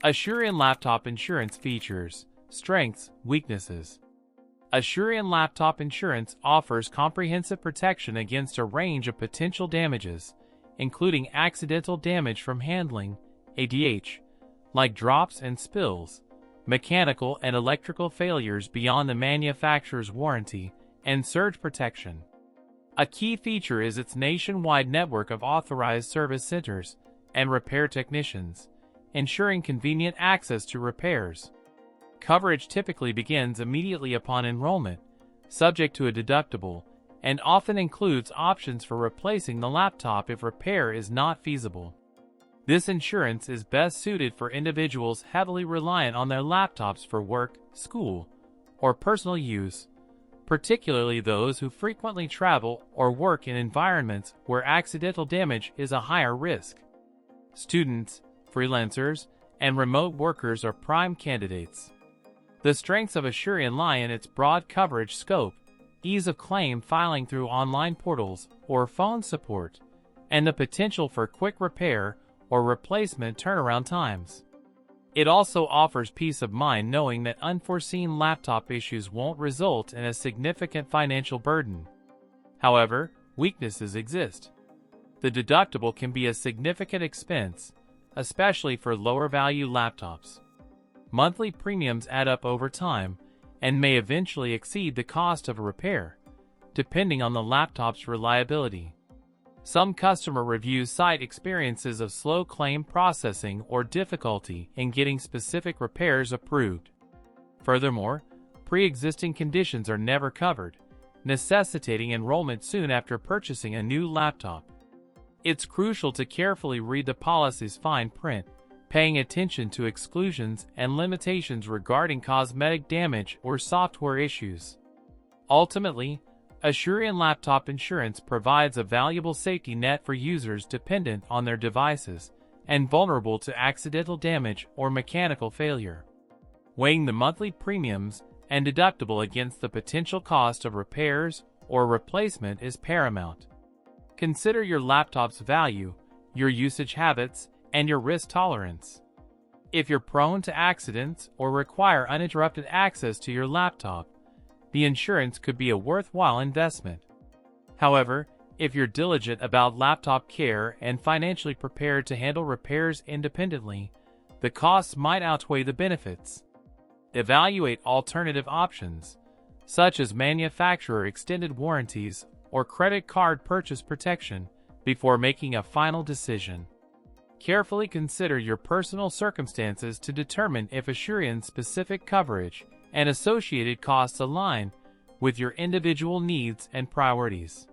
Asurion Laptop Insurance Features, Strengths, Weaknesses. Asurion Laptop Insurance offers comprehensive protection against a range of potential damages, including accidental damage from handling, ADH, like drops and spills, mechanical and electrical failures beyond the manufacturer's warranty, and surge protection. A key feature is its nationwide network of authorized service centers and repair technicians, ensuring convenient access to repairs. Coverage typically begins immediately upon enrollment, subject to a deductible, and often includes options for replacing the laptop if repair is not feasible. This insurance is best suited for individuals heavily reliant on their laptops for work, school, or personal use, particularly those who frequently travel or work in environments where accidental damage is a higher risk. Students, freelancers, and remote workers are prime candidates. The strengths of Asurion lie in its broad coverage scope, ease of claim filing through online portals or phone support, and the potential for quick repair or replacement turnaround times. It also offers peace of mind knowing that unforeseen laptop issues won't result in a significant financial burden. However, weaknesses exist. The deductible can be a significant expense, especially for lower-value laptops. Monthly premiums add up over time and may eventually exceed the cost of a repair, depending on the laptop's reliability. Some customer reviews cite experiences of slow claim processing or difficulty in getting specific repairs approved. Furthermore, pre-existing conditions are never covered, necessitating enrollment soon after purchasing a new laptop. It's crucial to carefully read the policy's fine print, paying attention to exclusions and limitations regarding cosmetic damage or software issues. Ultimately, Asurion Laptop Insurance provides a valuable safety net for users dependent on their devices and vulnerable to accidental damage or mechanical failure. Weighing the monthly premiums and deductible against the potential cost of repairs or replacement is paramount. Consider your laptop's value, your usage habits, and your risk tolerance. If you're prone to accidents or require uninterrupted access to your laptop, the insurance could be a worthwhile investment. However, if you're diligent about laptop care and financially prepared to handle repairs independently, the costs might outweigh the benefits. Evaluate alternative options, such as manufacturer extended warranties or credit card purchase protection, before making a final decision. Carefully consider your personal circumstances to determine if Asurion's specific coverage and associated costs align with your individual needs and priorities.